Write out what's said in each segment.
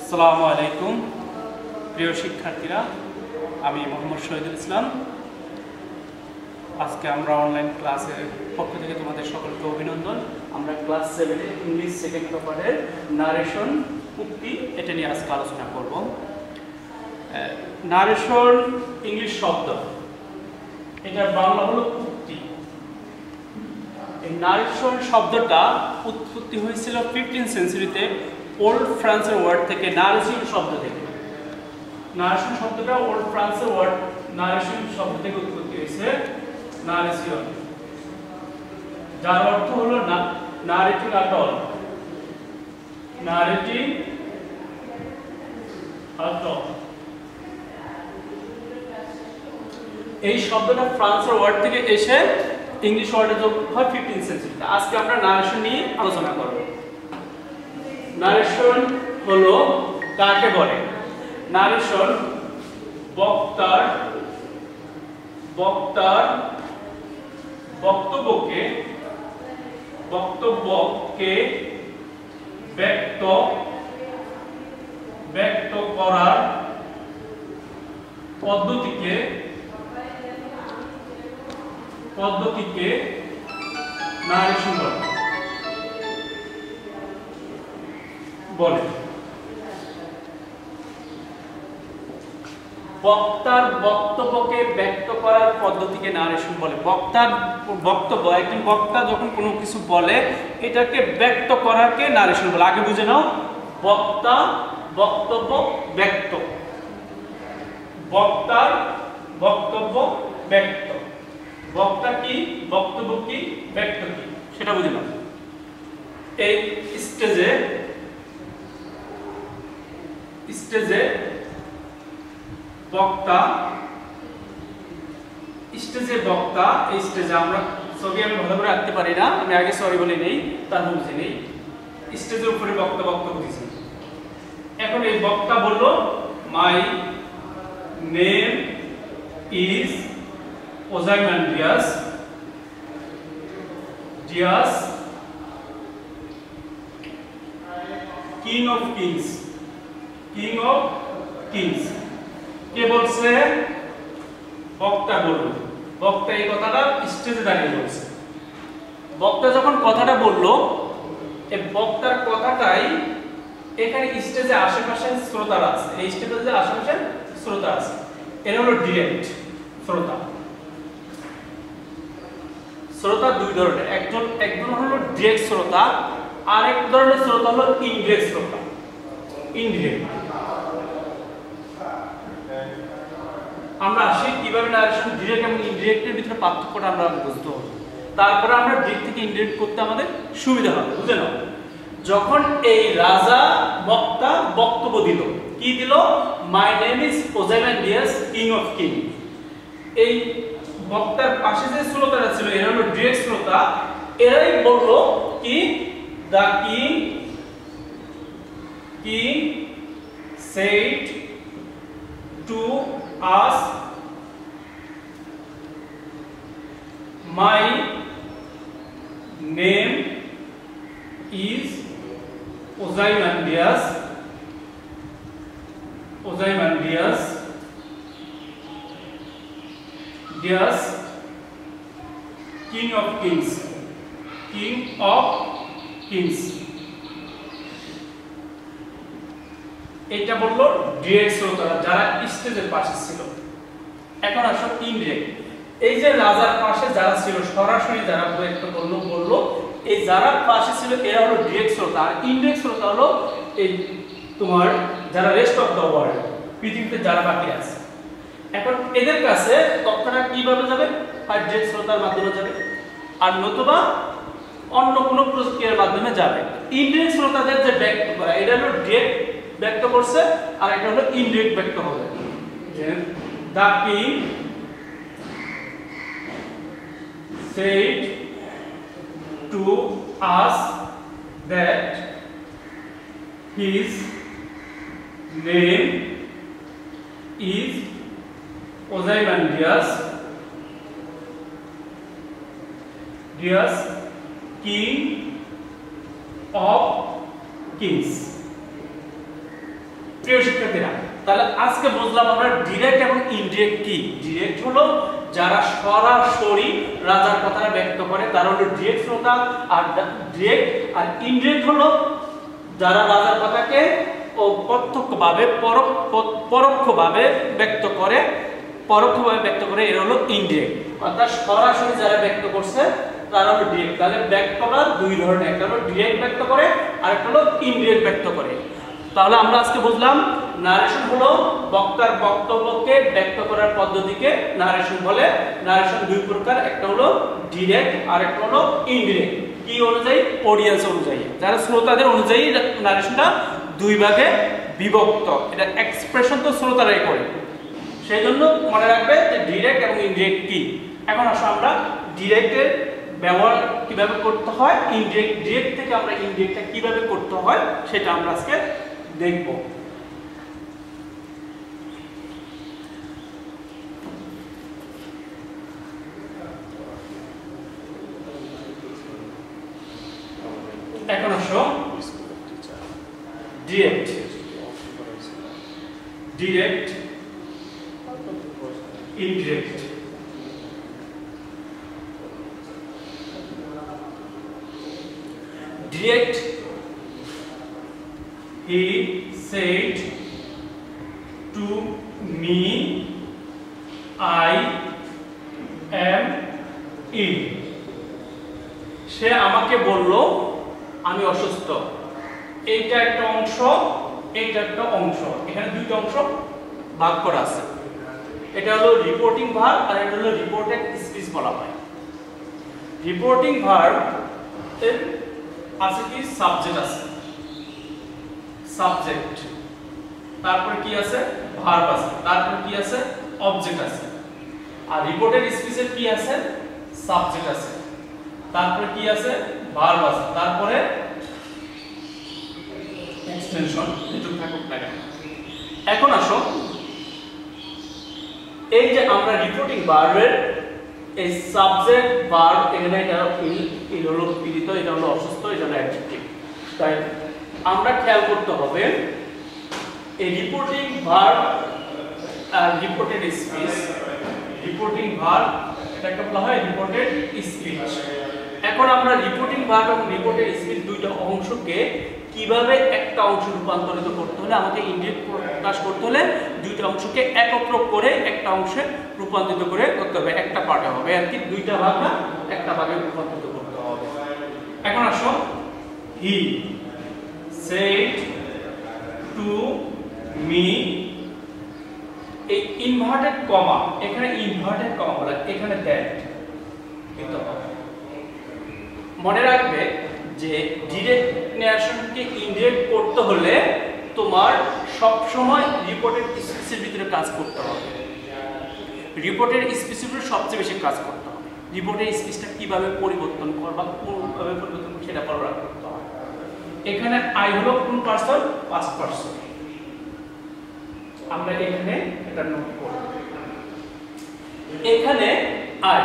আসসালামু আলাইকুম প্রিয় শিক্ষার্থীরা, আমি মোহাম্মদ শহীদুল ইসলাম। আজকে আমরা অনলাইন ক্লাসের পক্ষ থেকে তোমাদের সকলকে অভিনন্দন। আমরা ক্লাস 7 ইংলিশ সেকেন্ড পেপারের নারেশন উক্তি এটা নিয়ে আজকে আলোচনা করব। নারেশন ইংলিশ শব্দ, এটার বাংলা হলো উক্তি। এই নারেশন শব্দটা উৎপত্তি হয়েছিল 15th সেঞ্চুরিতে ওল্ড ফ্রান্সের ওয়ার্ড থেকে, নারেশন শব্দ থেকে। নারেশন শব্দটা ওল্ড ফ্রান্সের ওয়ার্ড নারেশন শব্দ থেকে উৎপত্তি হয়েছে, নারেশন, যার অর্থ হলো নারেটিং অ্যাট অল, নারেটিং অ্যাট অল। এই শব্দটা ফ্রান্সের ওয়ার্ড থেকে এসে ইংলিশ ওয়ার্ডে যোগ হয় 15th সেঞ্চুরিতে। আজকে আমরা নারেশন নিয়ে আলোচনা করব। নারেশন হলো কাকে বলে? নারেশন বক্তার বক্তব্যকে ব্যক্ত করার পদ্ধতিকে নারেশন বলে। বক্তার বক্তব্যকে ব্যক্ত করার পদ্ধতিকে নারেশন বলে। বক্তার বক্তব্য, একজন বক্তা যখন কোনো কিছু বলে এটাকে ব্যক্ত করাকে নারেশন বলে। আগে বুঝে নাও, বক্তা, বক্তব্য, ব্যক্ত। বক্তার বক্তব্য ব্যক্ত, বক্তা কি, বক্তব্য কি, ব্যক্ত কি, সেটা বুঝে নাও। এই স্টেজে বক্তা, এই স্টেজে আমরা ছবি আমি ভালো করে রাখতে পারি না, আমি আগে সরি বলে নেই, তারপর বুঝে নেই। স্টেজের উপরে বক্তা বুঝেছি। এখন এই বক্তা বলল, my name is Ozymandias, king of kings. কে বলছে? বক্তা বলল। বক্তা এই কথাটা স্টেজে দাঁড়িয়ে বলছে। বক্তা যখন কথাটা বলল, এই বক্তার কথাটাই এখানে স্টেজে আশেপাশে শ্রোতারা আছে, এই স্টেজে আশেপাশে শ্রোতা আছে, এরা হলো ডিরেক্ট শ্রোতা। শ্রোতা দুই ধরনের, একজন হলো ডিরেক্ট শ্রোতা, আর এক ধরনের শ্রোতা হলো ইনডিরেক্ট শ্রোতা। ইনডিরেক্ট আমরা আসি কিভাবে নারেশন ডিরেক্ট এবং ইনডিরেক্টের ভিতরে পার্থক্যটা আমরা বুঝতে হবে, তারপরে আমরা ডিরেক্ট থেকে ইনডিরেক্ট করতে আমাদের সুবিধা হবে। বুঝে নাও, যখন এই রাজা বক্তা বক্তব্য দিল, কি দিল? My name is Ozymandias, king of king. এই বক্তার পাশে যে শ্রোতারা ছিল এরা হলো ডিরেক্ট শ্রোতা, এরাই বলল কি, the king said to us, my name is Ozymandias, king of kings. এটা বললো ডিরেক্ট শ্রোতারা যারা স্টেজের পাশে ছিল। এখন আসো ইনডিরেক্ট। এই যে রাজার পাশে যারা ছিল, সরাসরি যারা ব্যক্ত বললো, এই যারা পাশে ছিল এরা হলো ডিরেক্ট শ্রোতা, আর ইনডিরেক্ট শ্রোতা হলো এই তোমার যারা রেস্ট অফ দ্য ওয়ার্ল্ড, পৃথিবীতে যারা বাকি আছে। এখন এদের কাছে তথ্যটা কিভাবে যাবে? আর ডিরেক্ট শ্রোতার মাধ্যমে যাবে, আর নতুবা অন্য কোনো প্রক্রিয়ার মাধ্যমে যাবে। ইনডিরেক্ট শ্রোতাদের যে ব্যক্ত করা, এটা হলো ডিরেক্ট ব্যক্ত করছে, আর এটা হলো ইনডিরেক্ট ব্যক্ত হবে। The king said to us that his name is Ozymandias, King of Kings. প্রিয় শিক্ষার্থীরা, তাহলে আজকে বুঝলাম আমরা ডিরেক্ট এবং ইনডিরেক্ট কি। ডিরেক্ট হলো যারা সরাসরি রাজার কথা ব্যক্ত করে, তারা হলো ডিরেক্ট শ্রোতা। আর ডিরেক্ট আর ইনডিরেক্ট হলো যারা রাজার কথাকে প্রত্যক্ষভাবে পরোক্ষভাবে ব্যক্ত করে, এরা হলো ইনডিরেক্ট। অর্থাৎ সরাসরি যারা ব্যক্ত করছে তারা হলো ডিরেক্ট। তাহলে ব্যক্তটা দুই ধরনের, একটা হলো ডিরেক্ট ব্যক্ত করে আর একটা হলো ইনডিরেক্ট ব্যক্ত করে। তাহলে আমরা আজকে বুঝলাম নারেশন হলো বক্তার বক্তব্যকে ব্যক্ত করার পদ্ধতিকে নারেশন বলে। নারেশন দুই প্রকার, একটা হলো ডিরেক্ট আর একটা হলো ইনডিরেক্ট। কি অনুযায়ী? অডিয়েন্স অনুযায়ী, যারা শ্রোতাদের অনুযায়ী নারেশনটা দুই ভাগে বিভক্ত। এটা এক্সপ্রেশন তো শ্রোতারাই করে, সেই জন্য মনে রাখবে যে ডিরেক্ট এবং ইনডিরেক্ট কি। এখন আসলে আমরা ডিরেক্টের ব্যবহার কিভাবে করতে হয়, ডিরেক্ট থেকে আমরা ইনডিরেক্টটা কিভাবে করতে হয় সেটা আমরা আজকে দেখব। এখন আসো direct, indirect. Direct, he said to me, I am ill. সে আমাকে বলল আমি অসুস্থ। এইটা একটা অংশ, এইটা একটা অংশ, এখানে দুইটা অংশ ভাগ করা আছে। এটা হলো রিপোর্টিং ভার্ব আর এটা হলো রিপোর্টেড স্পিচ বলা হয়। রিপোর্টিং ভার্ব এর আছে কি? সাবজেক্ট আছে, সাবজেক্ট, তারপরে কি আছে? ভার্ব আছে, তারপরে কি আছে? অবজেক্ট আছে। আর রিপোর্টেড স্পিচের কি আছে? সাবজেক্ট আছে, তারপরে কি আছে? ভার্ব আছে, তারপরে এক্সটেনশন যেটুকু থাকুক না কেন। এখন আসো এই যে আমরা রিপোর্টিং ভার্বের এই সাবজেক্ট ভার্ব, এখানে এটা হলো পীড়িত, এটা হলো অসুস্থ, এটা হলো অ্যাডজেক্টিভ। তাই আমরা খেয়াল করতে হবে এই রিপোর্টিং ভার্ব আর রিপোর্টেড স্পিচ। রিপোর্টিং ভার্ব এটাকে বলা হয় রিপোর্টেড স্পিচ। এখন আমরা রিপোর্টিং ভার্ব এবং রিপোর্টেড স্পিচ দুইটা অংশকে কিভাবে একটা অংশ রূপান্তরিত করতে হলে, আমাকে ইনডিরেক্ট প্রকাশ করতে হলে দুইটা অংশকে একত্র করে একটা অংশে রূপান্তরিত করে করতে হবে। একটা পার্টে হবে আর কি, দুইটা ভাগ না, একটা ভাগে রূপান্তরিত করতে হবে। এখন আসো হি সেড টু মি, এই ইনভার্টেড কমা, এখানে ইনভার্টেড কমা বলে, এখানে দ্যাট দিতে হবে। মনে রাখবে যে ডিরেক্ট নারেশনকে ইনডিরেক্ট করতে হলে তোমার সব সময় রিপোর্টেড স্পিচের ভিতরে কাজ করতে হবে। রিপোর্টেড স্পিচের ভিতরে সবচেয়ে বেশি কাজ করতে হবে। রিপোর্টেড স্পিচটা কিভাবে পরিবর্তন করবা, কোনভাবে পরিবর্তন করবে সেটা বলা করতে হবে। এখানে আই হলো কোন পারসন? Past person. আমরা এখানে এটা নোট করব। এখানে I,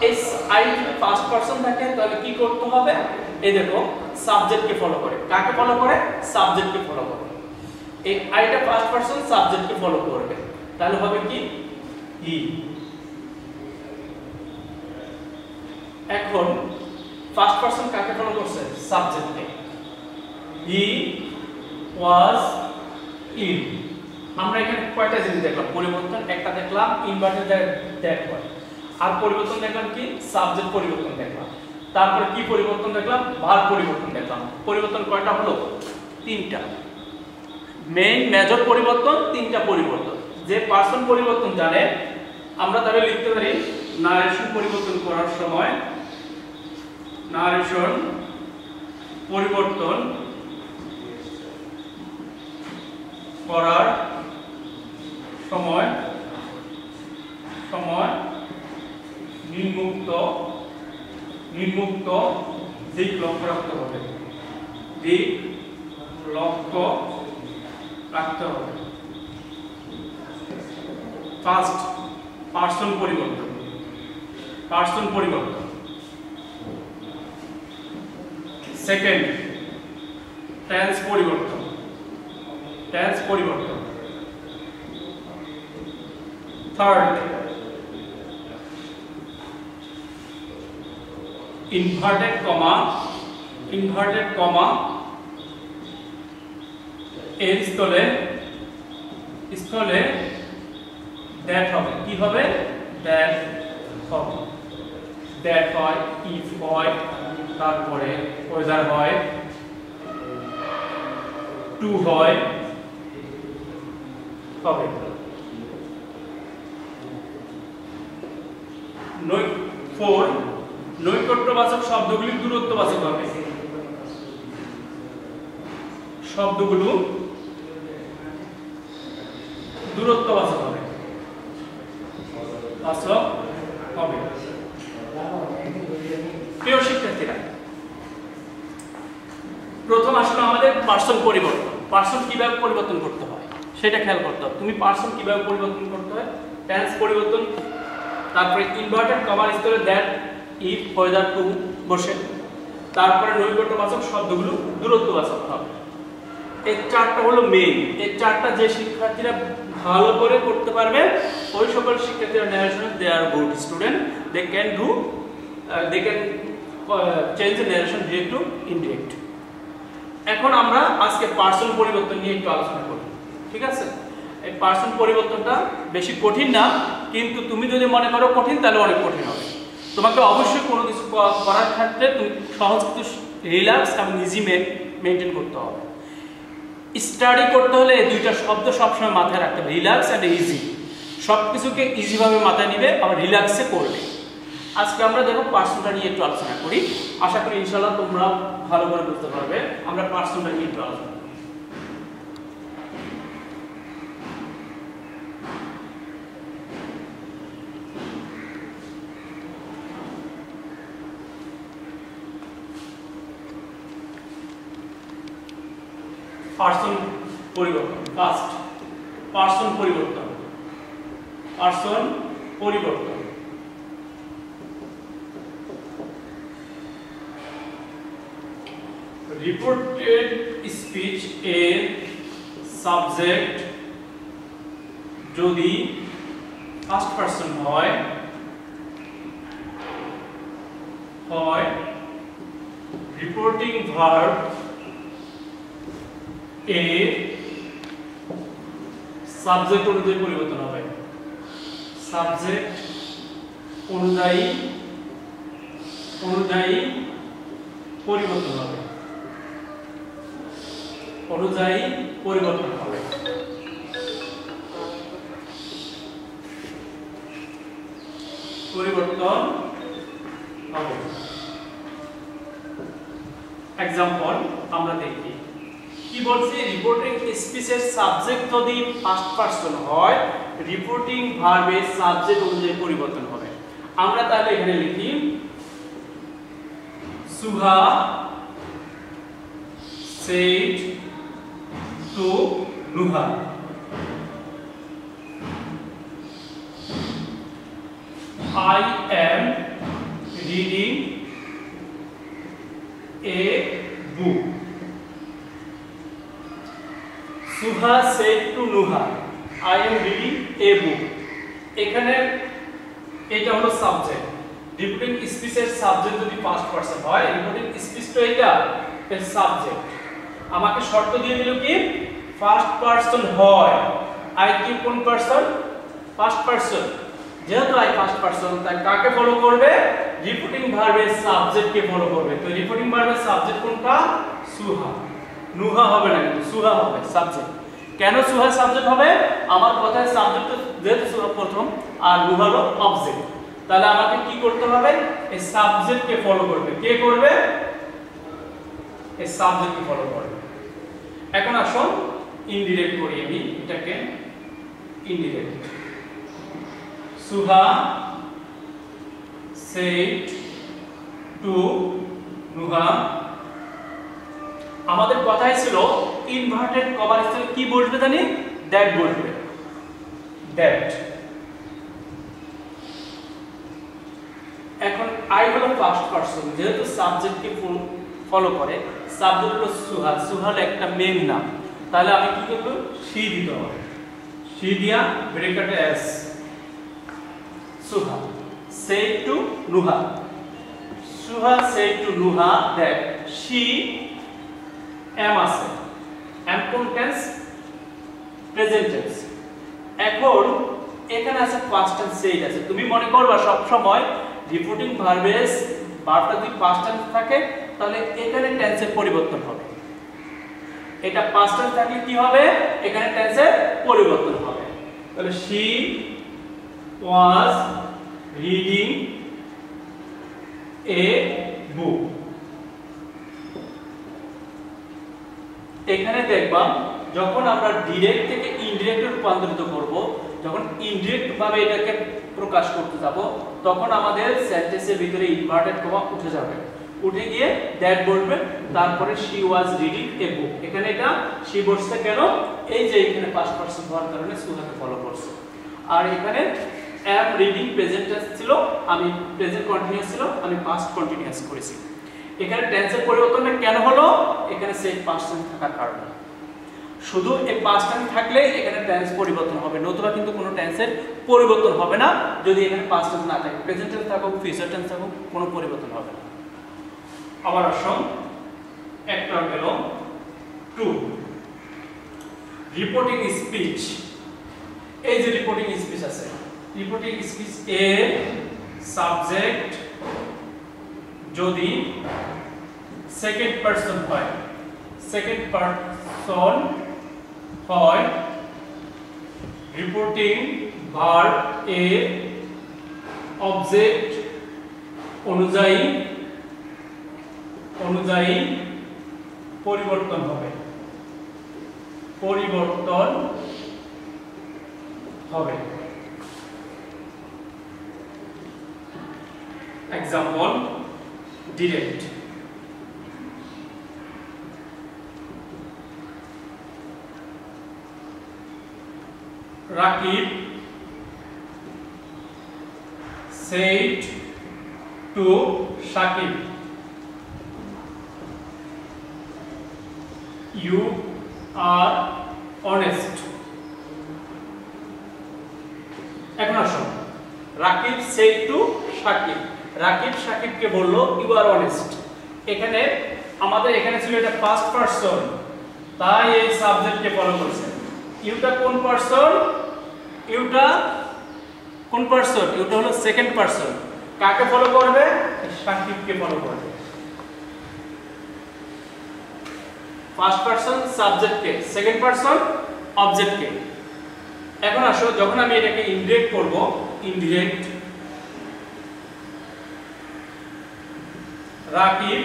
S I first person থাকে, তাহলে কি করতে হবে? এই দেখো সাবজেক্টকে ফলো করে। কাকে ফলো করে? সাবজেক্টকে ফলো করে। এই আইটা ফার্স্ট পারসন সাবজেক্টকে ফলো করবে, তাহলে হবে কি? হি। এখন ফার্স্ট পারসন কাকে ফলো করছে? সাবজেক্টকে। হি ওয়াজ ইল। আমরা এখানে কয়টা জিনিস দেখলাম? পরিবর্তন একটা দেখলাম, ইনভার্টেড দ্যাট হয়। আর পরিবর্তন দেখলাম কি? সাবজেক্ট পরিবর্তন দেখলাম। তারপরে কি পরিবর্তন দেখলাম? ভার্ব পরিবর্তন দেখলাম। পরিবর্তন কয়টা হলো? তিনটা। মেইন মেজর পরিবর্তন তিনটা পরিবর্তন। যে পারসন পরিবর্তন জানে, আমরা তাহলে লিখতে পারি নারেশন পরিবর্তন করার সময়, নারেশন পরিবর্তন করার সময় নিম্নোক্ত দিক লক্ষ্য রাখতে হবে। দিক লক্ষ্য রাখতে হবে। ফার্স্ট পারসন পরিবর্তন, সেকেন্ড টেন্স পরিবর্তন, টেন্স পরিবর্তন। থার্ড, ইনভার্টেড কমা এর স্থলে দ্যাট হবে। কি হবে? দ্যাট হবে। দ্যাট হয়, ইফ হয়, তারপরে ওয়েদার হয়, টু হয়, হবে। ফোর, নৈকট্যবাচক শব্দগুলি দূরত্ববাচক হবে। শব্দগুলো দূরত্ববাচক হবে, বাচক হবে। প্রিয় শিক্ষার্থীরা, প্রথম আসলে আমাদের পার্সন পরিবর্তন। পার্সন কিভাবে পরিবর্তন করতে হয় সেটা খেয়াল করতে হবে। তুমি পার্সন কিভাবে পরিবর্তন করতে হয়? টেন্স পরিবর্তন, তারপরে ইনভার্টেড কমার স্থলে দ্যাট, ইফ, ওয়েদার, টু বসে, তারপরে নৈকট্যবাচক শব্দগুলো দূরত্ববাচক হবে। এই চারটা হলো মেইন। এই চারটা যে শিক্ষার্থীরা ভালো করে করতে পারবে, ওই সকল শিক্ষার্থীরা narration they are good student, they can change the narration direct to indirect. এখন আমরা আজকে পার্সন পরিবর্তন নিয়ে একটু আলোচনা করব, ঠিক আছে? এই পার্সন পরিবর্তনটা বেশি কঠিন না, কিন্তু তুমি যদি মনে করো কঠিন তাহলে অনেক কঠিন হবে। তোমাকে অবশ্যই কোনো কিছু করার ক্ষেত্রে তুমি সহজ কিছু রিল্যাক্স এবং ইজি মেনটেন করতে হবে। স্টাডি করতে হলে এই দুইটা শব্দ সবসময় মাথায় রাখতে হবে, রিল্যাক্স অ্যান্ড ইজি। সব কিছুকে ইজিভাবে মাথায় নিবে, আবার রিল্যাক্সে করবে। আজকে আমরা দেখো পার্সনটা নিয়ে একটু আলোচনা করি। আশা করি ইনশাআল্লাহ তোমরা ভালো করে বুঝতে পারবে। আমরা পার্সনটা নিয়ে একটু আলোচনা করি। পার্সন পরিবর্তন। ফার্স্ট, পার্সন পরিবর্তন। রিপোর্টেড স্পিচ এর সাবজেক্ট যদি ফার্স্ট পারসন হয়, রিপোর্টিং ভার্ব এর সাবজেক্ট অনুযায়ী পরিবর্তন হবে। সাবজেক্ট অনুযায়ী পরিবর্তন হবে। एग्जांपल আমরা দেখি কি বলছে। রিপোর্টিং স্পিচের সাবজেক্ট যদি ফার্স্ট পারসন হয়, রিপোর্টিং ভার্বের সাবজেক্ট অনুযায়ী পরিবর্তন হবে। আমরা তাহলে এখানে লিখি সুহা said to Nuha, I am reading a book. Suha said to Nuha, I am reading a book. এখানে এটা হলো সাবজেক্ট। রিপোর্টিং স্পিচের সাবজেক্ট যদি ফার্স্ট পারসন হয়, রিপোর্টিং স্পিচ তো এটা এর সাবজেক্ট। আমাকে শর্ত দিয়ে দিল কি ফার্স্ট পারসন হয়। আই কি কোন পারসন? First person. যেহেতু আই ফার্স্ট পারসন, তাই কাকে ফলো করবে? রিপোর্টিং ভার্বের সাবজেক্টকে ফলো করবে। তো রিপোর্টিং ভার্বের সাবজেক্ট কোনটা? সুহা। নুহা হবে না, কিন্তু সুহা হবে সাবজেক্ট। কেন সুহা সাবজেক্ট হবে? আমার কথায় সাবজেক্ট যেহেতু সুহা প্রথম আর নুহা হলো অবজেক্ট, তাহলে আমাকে কি করতে হবে? এই সাবজেক্টকে ফলো করবে। কে করবে? এই সাবজেক্টকে ফলো করবে। এখন আসুন ইনডিরেক্ট করি আমি এটাকে। Indirect Suha said to Nuha. আমাদের কথাই ছিল ইনভার্টেড কমার স্থলে কি বসবে জানি? দ্যাট বসবে। দ্যাট। এখন আই হলো ফার্স্ট পারসন, যেহেতু সাবজেক্টকে ফলো করে, সাবজেক্ট হলো সুহা। সুহার একটা মেন নাম, তাহলে আমি কি করব সি দিতে হবে সি দিয়া ব্র্যাকেটে S সুহা said to Nuha Suha said to Nuha that she am আছে am tense present tense এখন এখানে আছে past tense said আছে তুমি মনে করবা সব সময় রিপোর্টিং ভার্বেস ভার্বটা যদি past tense থাকে তাহলে এখানে টেন্সের পরিবর্তন হবে এটা past tense থাকলে কি হবে এখানে টেন্সের পরিবর্তন হবে তাহলে she was reading a book এখানে দেখবা যখন আমরা ডাইরেক্ট থেকে ইনডাইরেক্টে রূপান্তরিত করব যখন ইনডাইরেক্ট ভাবে এটাকে প্রকাশ করতে যাব তখন আমাদের সেন্টেন্সের ভিতরে ইনভার্টেড কমা উঠে যাবে উঠে গিয়ে দ্যাট বলবে তারপরে she was reading a book এখানে এটা she বসছে কেন এই যে এখানে পাস্ট পারসন হওয়ার কারণে সুহাকে ফলো করছে আর এখানে am reading present tense ছিল আমি প্রেজেন্ট কন্টিনিউয়াস ছিল আমি পাস্ট কন্টিনিউয়াস করেছি এখানে টেন্সের পরিবর্তনটা কেন হলো এখানে সেট পাস্ট টেন্স থাকার কারণে শুধু এই পাস্ট টেন্স থাকলে এখানে টেন্স পরিবর্তন হবে নতুবা কিন্তু কোনো টেন্সের পরিবর্তন হবে না যদি এখানে পাস্ট টেন্স না থাকে প্রেজেন্ট টেন্স থাকুক ফিউচার টেন্স থাকুক কোনো পরিবর্তন হবে না আবার আসুন একটা গেল 2 রিপোর্টিং স্পিচ এই যে রিপোর্টিং স্পিচ আছে রিপোর্টিং স্পিচ এ সাবজেক্ট যদি সেকেন্ড পারসন হয় রিপোর্টিং ভার্ব এ অবজেক্ট অনুযায়ী পরিবর্তন হবে example direct Rakib said to Shakib you are honest এখন আসুন Rakib said to Shakib Rakib শাকিবকে বলল you are honest এখানে আমাদের এখানে ছিল এটা ফার্স্ট পারসন তাই এই সাবজেক্টকে ফলো করছে ইউটা কোন পারসন ইউটা হলো সেকেন্ড পারসন কাকে ফলো করবে শাকিবকে ফলো করবে ফার্স্ট পারসন সাবজেক্টকে সেকেন্ড পারসন অবজেক্টকে এখন আসো যখন আমি এটাকে ইনডিরেক্ট করব indirect Rakib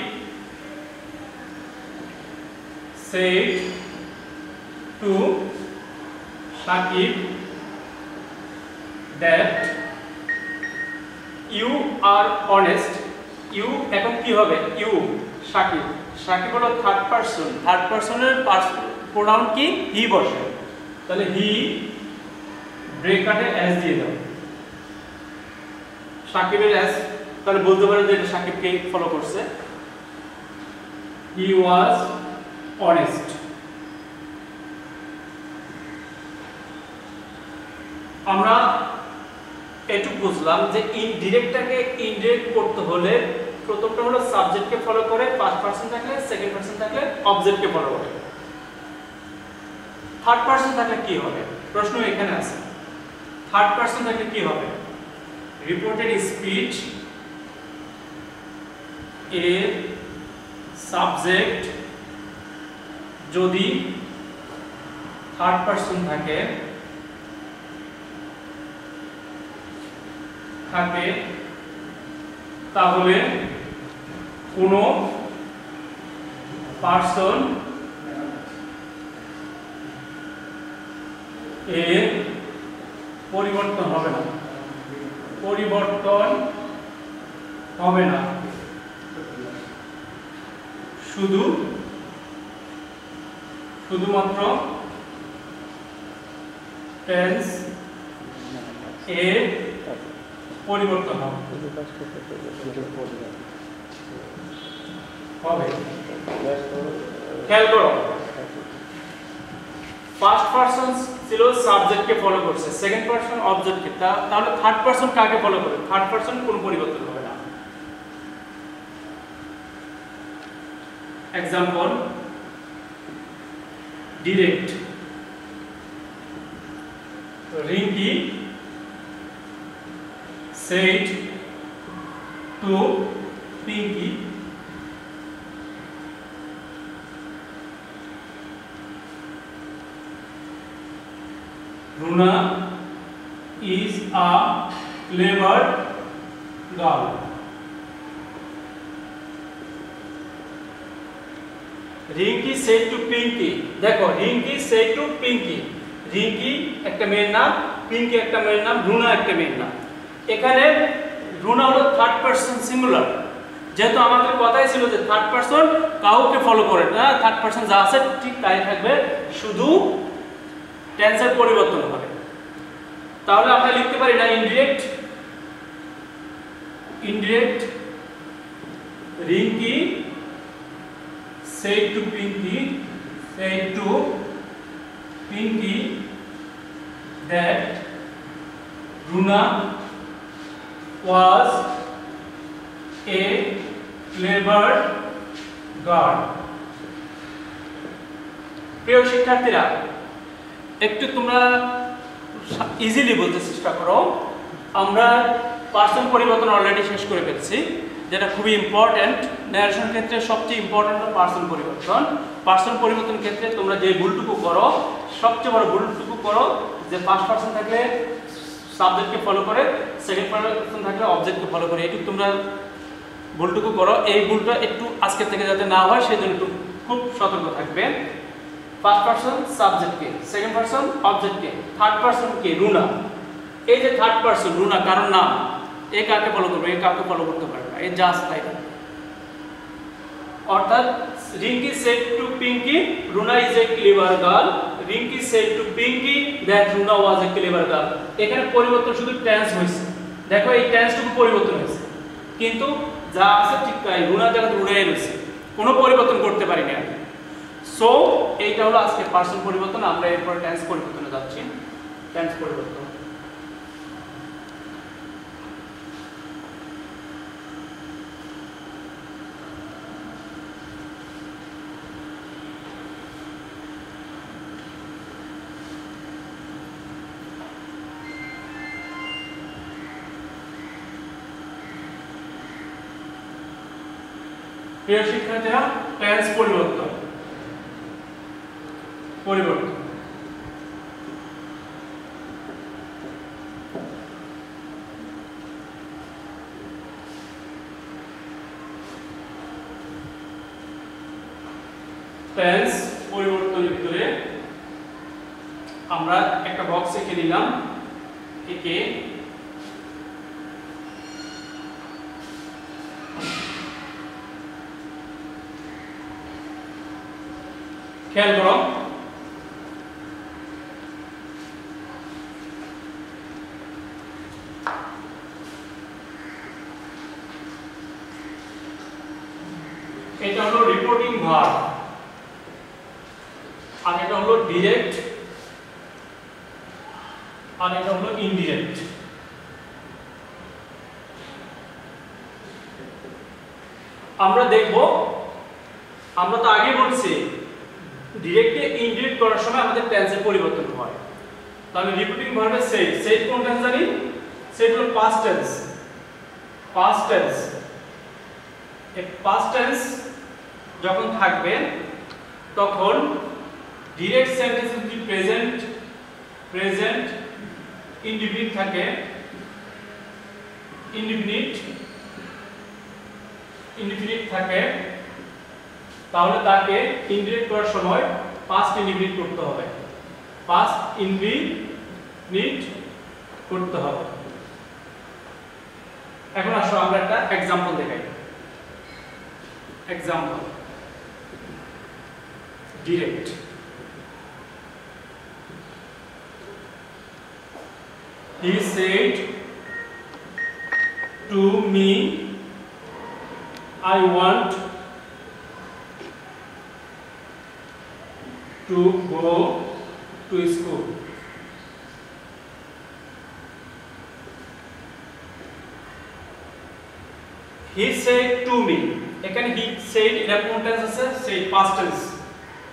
said to Shakib that you are honest you এখন কি হবে you Shakib হলো থার্ড পারসনের প্রোনাউন কি হি বসে তাহলে হি ব্রেকেটে s দিয়ে দাও Shakibের s তাহলে বলতে পারেন যে এটা শাকিবকে ফলো করছে he was honest আমরা এটুকু বুঝলাম যে ইনডিরেক্টটাকে ইনডিরেক্ট করতে হলে প্রথমটা হলো সাবজেক্টকে ফলো করে ফার্স্ট পারসন থাকলে সেকেন্ড পারসন থাকলে অবজেক্টকে ফলো করে থার্ড পারসন থাকলে কি হবে প্রশ্ন এখানে আছে থার্ড পারসন থাকলে কি হবে রিপোর্টেড স্পিচ এ সাবজেক্ট যদি থার্ড পারসন থাকে তাহলে কোনো পারসন এর পরিবর্তন হবে না শুধুমাত্র টেন্স এর পরিবর্তন হবে খেয়াল করো ফার্স্ট পারসন ছিল সাবজেক্টকে ফলো করছে, সেকেন্ড পারসন অবজেক্টকে, তাহলে থার্ড পারসন কাকে ফলো করে? থার্ড পারসন কোনো পরিবর্তন হবে না। Example, direct, Rinki said to Pinky Runa is a clever girl. Rinki said to Pinky, দেখো Rinki said to Pinky, Rinki একটা মেয়ের নাম, পিঙ্কি একটা মেয়ের নাম, রুনা একটা মেয়ের নাম। এখানে রুনা হলো থার্ড পারসন সিঙ্গুলার, যেহেতু আমাদের কথাই ছিল যে থার্ড পারসন কাউকে ফলো করে না, থার্ড পারসন যা আছে ঠিক তাই থাকবে, শুধু টেন্সের পরিবর্তন হবে। তাহলে আমরা লিখতে পারি না indirect, indirect Rinki said to Pinky, said to Pinky that Runa was a clever girl. প্রিয় শিক্ষার্থীরা, একটু তোমরা ইজিলি বলতে চেষ্টা করো। আমরা পার্সন পরিবর্তন অলরেডি শেষ করে ফেলছি, যেটা খুবই ইম্পর্টেন্ট। ন্যারেশন ক্ষেত্রে সবচেয়ে ইম্পর্টেন্ট হলো পার্সন পরিবর্তন। পার্সন পরিবর্তন ক্ষেত্রে তোমরা যে ভুলটুকু করো, সবচেয়ে বড় ভুলটুকু করো যে ফার্স্ট পার্সন থাকলে সাবজেক্টকে ফলো করে, সেকেন্ড পারসন থাকলে অবজেক্টকে ফলো করে, এটুকু তোমরা ভুলটুকু করো। এই ভুলটা একটু আজকের থেকে যাতে না হয় সেজন্য একটু খুব সতর্ক থাকবে। ফার্স্ট পারসন সাবজেক্টকে, সেকেন্ড পারসন অবজেক্টকে, থার্ড পারসন কে? রুনা। এই যে থার্ড পারসন রুনা, কারণ নাম, এ কাকে ফলো করবে? এ কাউকে ফলো করতে পারবে না, এ জাস্ট তাই। অর্থাৎ Rinki said to Pinky Runa is a clever girl, Rinki said to Pinky that Runa was a clever girl। এখানে পরিবর্তন শুধু টেন্স হয়েছে, দেখো এই টেন্সটুকু পরিবর্তন হয়েছে, কিন্তু যা আছে ঠিক তাই, রুনা জায়গায় রুনাই রয়েছে, কোনো পরিবর্তন করতে পারি না। সো এইটা হলো আজকে পার্সন পরিবর্তন। আমরা এরপর টেন্স পরিবর্তনে যাচ্ছি। টেন্স পরিবর্তন, প্রিয় শিক্ষার্থীরা, টেন্স পরিবর্তন, পরিবর্তন টেন্স পরিবর্তনের ভিতরে আমরা একটা বক্স এঁকে নিলাম। একে খেয়াল করো, এটা হলো রিপোর্টিং ভার্ব, আর এটা হলো ডিরেক্ট, আর এটা হলো ইনডিরেক্ট। আমরা দেখব, আমরা তো আগে বলছি ডিরেক্টকে ইনডিরেক্ট করার সময় আমাদের টেন্সের পরিবর্তন হয়। তাহলে রিপিটিং ভার্বে সেড, সেড কোন টেন্স জানি? সেড হলো পাস্ট টেন্স। পাস্ট টেন্স, এই পাস্ট টেন্স যখন থাকবে তখন ডিরেক্ট সেন্টেন্স যদি প্রেজেন্ট, প্রেজেন্ট ইনডিফিনিট থাকে, ইনডিফিনিট, ইনডিফিনিট থাকে, তাহলে তাকে ইনডিরেক্ট করার সময় পাস্ট ইনডিফিনিট করতে হবে, পাস্ট ইনডিফিনিট করতে হবে। এখন আসো আমরা একটা एग्जांपल দেখাই। Example direct, he said to me I want to go to school. He said to me, এখানে হি সেড এটা কোন টেন্স আছে? Said past tense.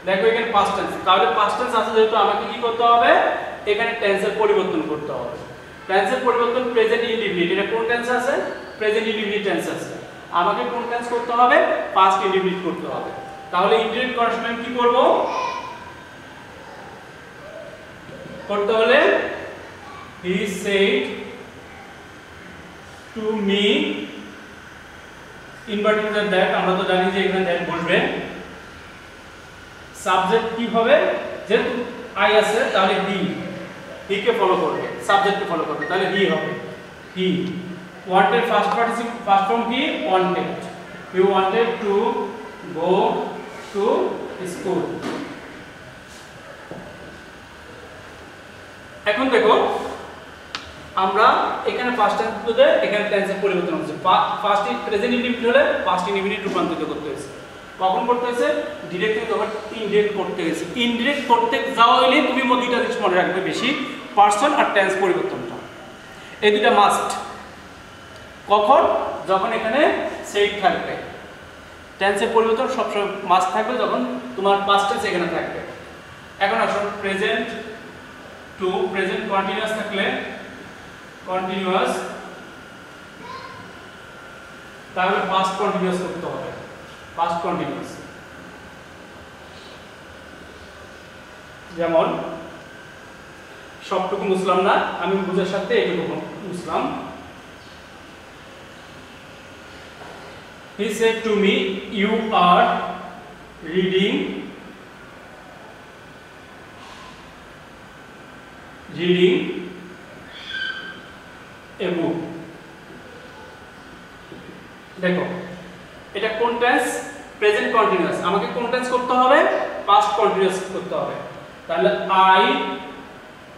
দেখো এখানে পাস্ট টেন্স, তাহলে পাস্ট টেন্স আছে যেহেতু আমাকে কি করতে হবে? এখানে টেন্সের পরিবর্তন করতে হবে। টেন্সের পরিবর্তন প্রেজেন্ট ইনডিফিনিট, এটা কোন টেন্স আছে? প্রেজেন্ট ইনডিফিনিট টেন্স আছে। আমাকে কোন টেন্স করতে হবে? পাস্ট ইনডিফিনিট করতে হবে। তাহলে ইন্ডিরেক্ট করার সময় কি করব? করতে হলে হি said to me inverted that, আমরা তো জানি যে এখানে দ্যাট বসবে। সাবজেক্ট কি হবে? যেহেতু আই আছে তাহলে হি, হি কে ফলো করবে, সাবজেক্ট কে ফলো করবে, তাহলে হি হবে। He wanted first participle, first form কি? Wanted. He wanted to go to school. এখন দেখো আমরা এখানে ফার্স্ট টেন্স বলতে এখানে টেন্সের পরিবর্তন হচ্ছে। ফার্স্ট প্রেজেন্ট ইনডিফিনিট হলে পাস্ট ইনডিফিনিট রূপান্তরিত করতে হয়েছে। কখন করতে হয়েছে? ডিরেক্ট থেকে যখন ইনডিরেক্ট করতে হয়েছে। ইনডিরেক্ট করতে যাওয়া হলে তুমি দুইটা জিনিস মনে রাখবে বেশি, পার্সন আর টেন্স পরিবর্তনটা, এই দুটা মাস্ট। কখন? যখন এখানে সেড থাকবে। টেন্সের পরিবর্তন সবসময় মাস্ট থাকবে যখন তোমার পাস্ট টেন্স এখানে থাকবে। এখন আসুন প্রেজেন্ট টু, প্রেজেন্ট কন্টিনিউয়াস থাকলে কন্টিনিউয়াস, তাহলে পাস্ট কন্টিনিউয়াস করতে হবে। পাস্ট কন্টিনিউয়াস যেমন সবটুকু মুসলাম না, আমি বুঝার সাথে এইটুকু মুসলাম। He said to me, you are reading a book. দেখো এটা কোন টেন্স? Present continuous. আমাকে কোন টেন্স করতে হবে? পাস্ট কন্টিনিউয়াস করতে হবে। তাহলে I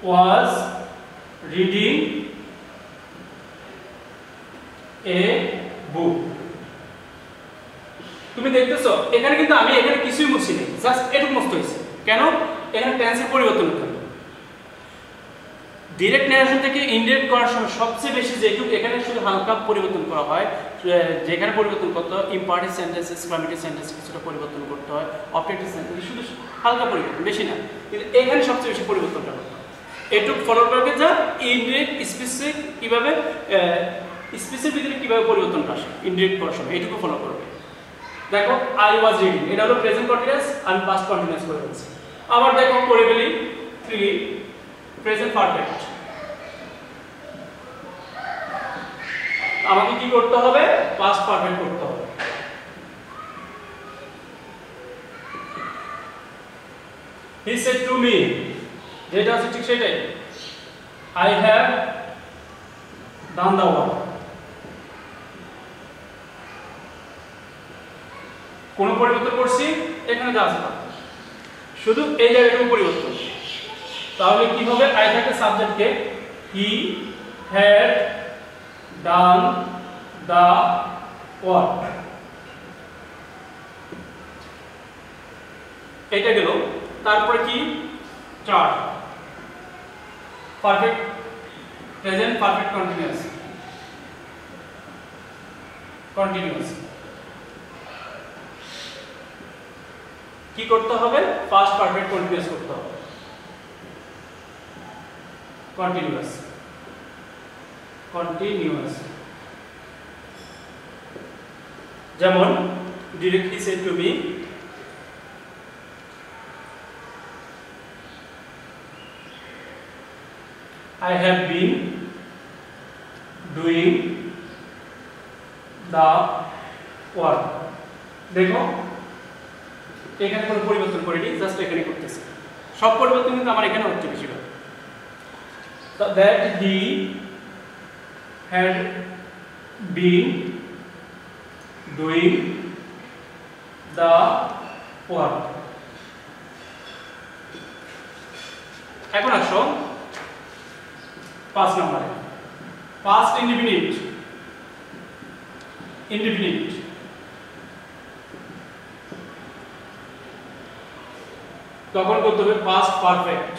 was reading a book. তুমি দেখতেছো এখানে কিন্তু আমি এখানে কিছুই মুছি নাই, জাস্ট এটুকু মুছতে হয়েছে। কেন? এখানে টেন্সের পরিবর্তন হতে হবে। ডাইরেক্ট ন্যারেশন থেকে ইনডাইরেক্ট করার সময় সবচেয়ে বেশি যেটুকু এখানে শুধু হালকা পরিবর্তন করা হয়, যেখানে পরিবর্তন করতে হয় ইম্পারেটিভ সেন্টেন্স, এক্সক্লামেটিভ সেন্টেন্স কিছুটা পরিবর্তন করতে হয়, অবজেক্টিভ সেন্টেন্স শুধু হালকা পরিবর্তন, বেশি না। কিন্তু এখানে সবচেয়ে বেশি পরিবর্তনটা করতে হয়। এটুকু ফলো করবে যা ইনডাইরেক্ট স্পেসিফিক কিভাবে স্পেসিফিক কিভাবে পরিবর্তনটা আসে ইনডাইরেক্ট করার সময়, এটুকু ফলো করবে। দেখো আই ওয়াজ রিডিং, এটা হলো প্রেজেন্ট কন্টিনিউয়াস, আমি পাস্ট কন্টিনিউয়াস করে ফেলছি। আবার দেখো করে ফেলি 3 প্রেজেন্ট পারফেক্ট। আমাকে কি করতে হবে? পাস্ট পারফেক্ট করতে হবে। He said to me, যেটা আছে ঠিক সেটাই, I have done the work. কোন পরিবর্তন করছি? এখানে যা আছে শুধু এই জায়গাটুকু পরিবর্তন। তাহলে কি হবে? আই থাকে সাবজেক্টকে he had done the work, এটা গেল। তারপরে কি? চার perfect present perfect continuous, continuous কি করতে হবে? পাস্ট পারফেক্ট কন্টিনিউয়াস করতে হবে। কন্টিনিউয়াস, কন্টিনিউয়াস যেমন directly said to me, I have been doing the work. দেখো এখানে কোনো পরিবর্তন করিনি, জাস্ট এখানে করতেছি। সব পরিবর্তন কিন্তু আমার এখানে হচ্ছে বেশিরভাগ। That he had been doing the work. এখন আসো 5 নম্বরে, past indefinite, indefinite তখন করতে হবে past perfect।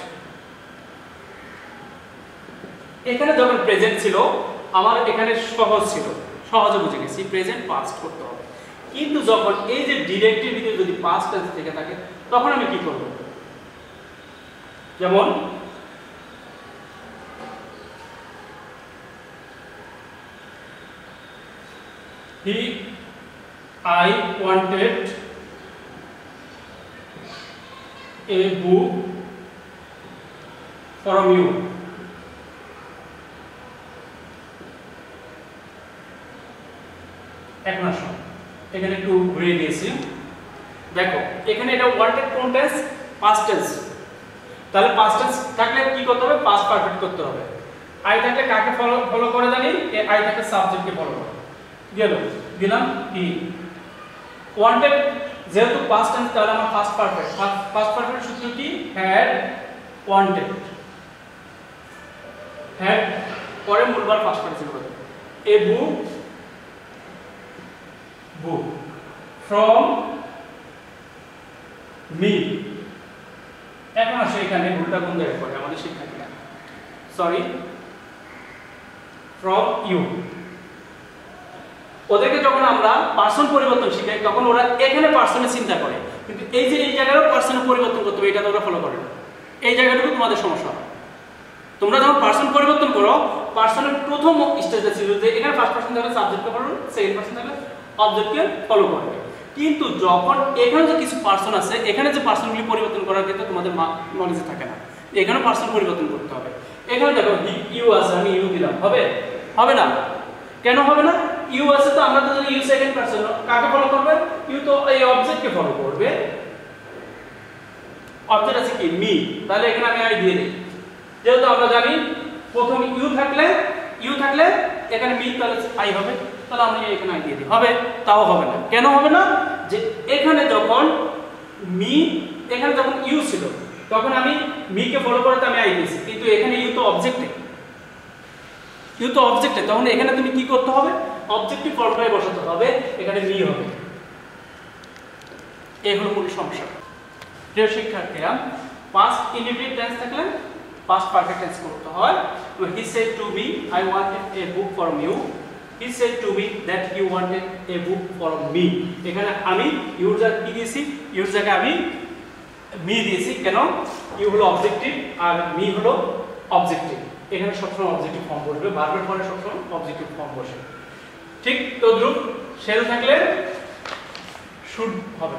এখানে যখন প্রেজেন্ট ছিল আমার এখানে সহজ ছিল, সহজে বুঝে গেছি প্রেজেন্ট পাস্ট করতে হবে। কিন্তু যখন এই যে ডিরেক্টের ভিতরে যদি পাস্ট টেন্স থেকে থাকে তখন আমি কি করব? যেমন I wanted a book from you. এখন আসো এখানে একটু ঘুরিয়ে দিয়েছি, দেখো এখানে এটা ওয়ান্টেড কোন টেন্স? Past tense. তাহলে পাস্ট টেন্স থাকলে কি করতে হবে? পাস্ট পারফেক্ট করতে হবে। আই থাকলে কাকে ফলো করে জানি? আই থাকলে সাবজেক্টকে ফলো করে দিলাম হি। ওয়ান্টেড যেহেতু পাস্ট টেন্স তাহলে আমার পাস্ট পারফেক্ট সূত্র কি? Had wanted. হ্যাড পরে মূলবার পাস্ট পার্টিসিপল হবে। এ বুক ফ্রম মি। এখন আসে এখানে ভুলটা কোন জায়গায় পড়ে আমাদের শিক্ষার্থীরা, সরি, ফ্রম ইউ। ওদেরকে যখন আমরা পার্সন পরিবর্তন শিখাই তখন ওরা এখানে পার্সনের চিন্তা করে, কিন্তু এই যে এই জায়গায়ও পার্সনের পরিবর্তন করতে হবে এটা তোমরা ফলো করে না। এই জায়গাটুকু তোমাদের সমস্যা হয়। তোমরা যখন পার্সন পরিবর্তন করো, পার্সনের প্রথম স্টেজে ছিল যে এখানে ফার্স্ট পার্সন থাকলে সাবজেক্টকে ফলো করবে, সেকেন্ড পার্সন থাকলে অবজেক্টকে ফলো করবে। কিন্তু যখন এখানে যে কিছু পার্সন আছে, এখানে যে পার্সনগুলি পরিবর্তন করার ক্ষেত্রে তোমাদের নলেজে থাকে না, এখানে পার্সন পরিবর্তন করতে হবে। এখানে দেখো ইউ আছে, আমি ইউ দিলাম, হবে না? কেন হবে না? ইউ আছে তো আমরা তো জানি ইউ সেকেন্ড পারসন, কাকে ফলো করবে? ইউ তো এই অবজেক্টকে ফলো করবে। অবজেক্ট আছে কি? মি। তাহলে এখানে আমি আই দিয়ে দেই। যেহেতু আমরা জানি প্রথম ইউ থাকলে এখানে মি, তাহলে আই হবে, তাহলে আমি এখানে আই দিয়ে দিই। হবে? তাও হবে না। কেন হবে না? যে এখানে যখন ইউ ছিল তখন আমি মি কে ফলো করতে আমি আই দিয়েছি, কিন্তু এখানে ইউ তো অবজেক্টে, তখন এখানে তুমি কি করতে হবে? অবজেক্টিভ ফর্মটাই বসাতে হবে, এখানে মি হবে। এই হলো মূল সমস্যা। প্রিয় শিক্ষার্থীরা, পাস্ট ইনডিফিনিট টেন্স থাকলে পাস্ট পারফেক্ট টেন্স করতে হয়। He said to me I wanted a book from you. He said to me that he wanted a book from me. এখানে আমি ইউর জায়গায় কি দিয়েছি? ইউর জায়গায় আমি মি দিয়েছি। কেন? ইউ হলো অবজেক্টিভ আর মি হলো অবজেক্টিভ। এখানে সবসময় অবজেক্টিভ ফর্ম বসবে, ভার্বের পরে সবসময় অবজেক্টিভ ফর্ম বসে। ঠিক তদ্রূপ শেল থাকলে শুড হবে,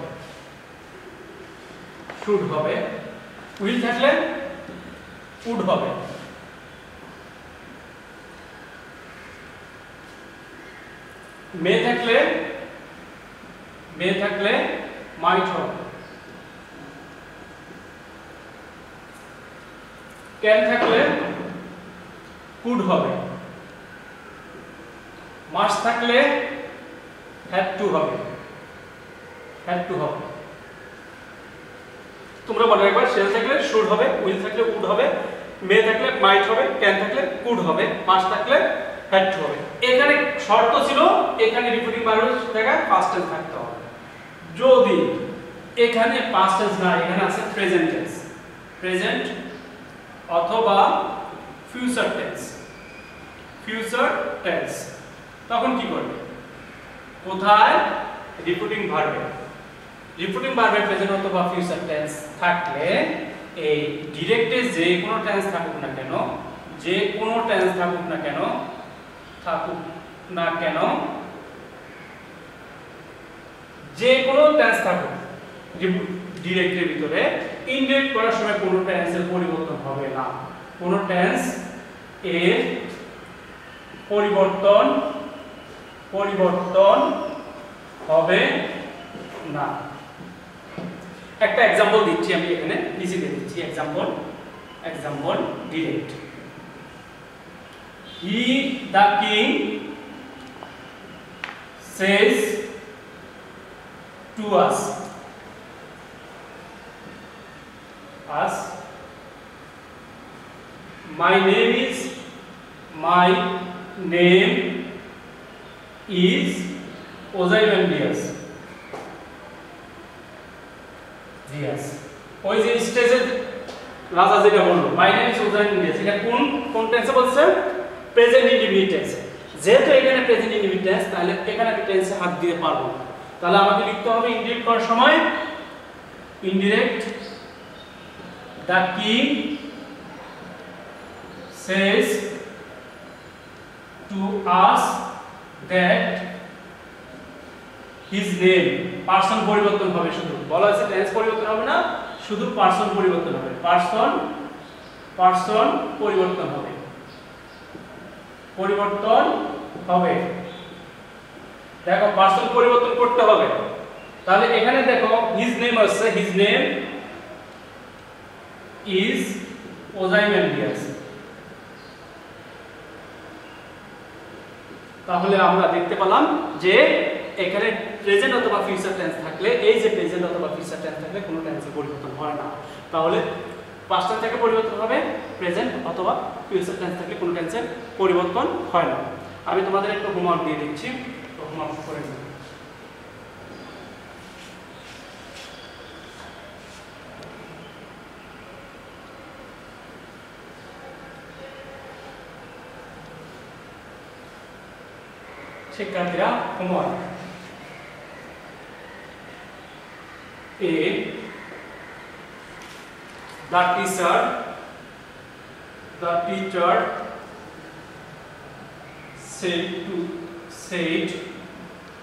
উইল থাকলে উড হবে। মে থাকলে মাইট হবে। ক্যান থাকলে কুড হবে। মাস্ট থাকলে হ্যাড টু হবে। তোমরা মনে রাখবে, শেল থাকলে শুড হবে, উইল থাকলে উড হবে, মে থাকলে মাইট হবে, ক্যান থাকলে কুড হবে, মাস্ট থাকলে হ্যাড টু হবে। এখানে শর্ত ছিল এখানে রিপিটিং ভার্বের জায়গায় পাস্ট টেন্স থাকতে হবে। যদি এখানে পাস্ট টেন্স না, এখানে আছে প্রেজেন্ট অথবা ফিউচার টেন্স, তখন কি করবে? কোথায়? রিপিটিং ভার্বে প্রেজেন্ট অথবা ফিউচার টেন্স থাকলে এই ডিরেক্টে যে কোনো টেন্স থাকুক না কেন, যে কোনো টেন্স থাকুক ডিরেক্টের ভিতরে, ইনডিরেক্ট করার সময় কোনো টেন্সের পরিবর্তন হবে না। কোনো টেন্স এর পরিবর্তন হবে না। একটা एग्जांपल দিচ্ছি আমি এখানে, ইজি দিয়ে দিচ্ছি example direct. He the king says to us my name is Ozymandias. ওই যে স্টেজে রাজা যেটা বললো মাই নেম ইজ ওজাইমেন ডিয়াস, এটা কোন টেন্সে বলছে? প্রেজেন্ট ইনডিফিনিট টেন্সে। যেহেতু এখানে প্রেজেন্ট ইনডিফিনিট টেন্স, তাহলে এখানে আমি টেন্সে হাত দিয়ে পারবো না, তাহলে আমাকে লিখতে হবে ইনডিরেক্ট করার সময় indirect the king says to us that his name, person পরিবর্তন হবে, শুধু বলা হয়েছে টেন্স পরিবর্তন হবে না, শুধু পার্সন পরিবর্তন হবে, পার্সন পরিবর্তন হবে, দেখো পার্সন পরিবর্তন করতে হবে। তাহলে এখানে দেখো হিজ নেম আছে, হিজ নেম ইজ ওজাইমেন্ডিয়াস। তাহলে আমরা দেখতে পেলাম যে এখানে প্রেজেন্ট অথবা ফিউচার টেন্স থাকলে, এই যে প্রেজেন্ট অথবা ফিউচার টেন্স থাকলে কোনো টেন্সের পরিবর্তন হয় না। তাহলে পাস্ট টেন্স থেকে পরিবর্তন হবে, প্রেজেন্ট অথবা ফিউচার টেন্স থাকলে কোনো টেন্সের পরিবর্তন হয় না। আমি তোমাদের একটু হোমওয়ার্ক দিয়ে দিচ্ছি, তো হোমওয়ার্ক করে নিন। শিক্ষার্থীরা homework A, the teacher said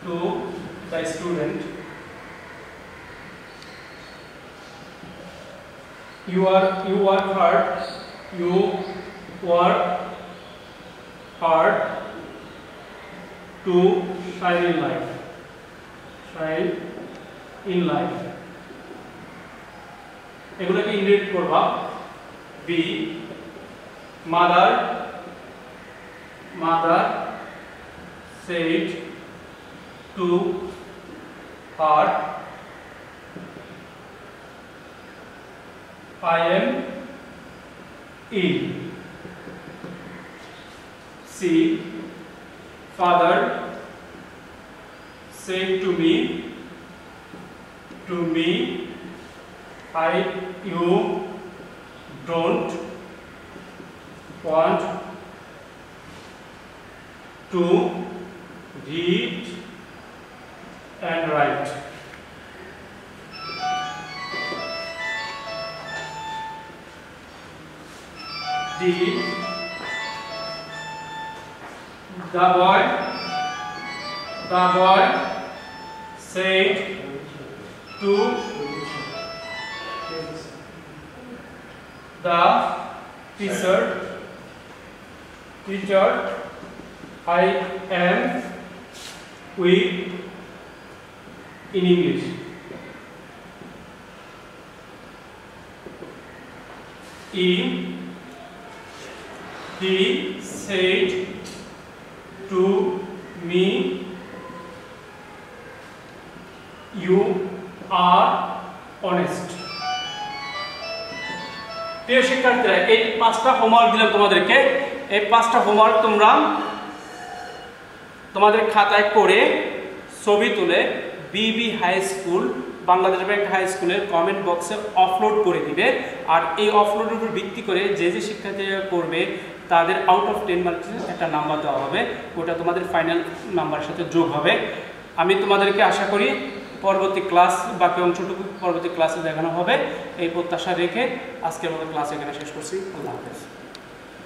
to the student, you work hard to shine in life, এগুলোকে ইনডিরেক্ট করবা। B, mother said to her, I am ill. C, father said to me, you don't want to read and write. D, the boy said to the teacher, I am weak in English. E, he said to me, you are honest. প্রিয় শিক্ষার্থীরা, এই 5টা homework দিলাম তোমাদেরকে। এই 5টা homework তোমরা তোমাদের খাতায় করে ছবি তুলে BB high school, Bangladesh bank high স্কুলের কমেন্ট বক্সে আপলোড করে দিবে। আর এই আপলোডের উপর ভিত্তি করে যে শিক্ষার্থীরা করবে তাদের আউট অফ 10 মার্কসের একটা নাম্বার দেওয়া হবে, ওটা তোমাদের ফাইনাল নাম্বারের সাথে যোগ হবে। আমি তোমাদেরকে আশা করি পরবর্তী ক্লাস, বাকি অংশটুকু পরবর্তী ক্লাসে দেখানো হবে, এই প্রত্যাশা রেখে আজকের মতো ক্লাস এখানে শেষ করছি। আল্লাহ হাফেজ।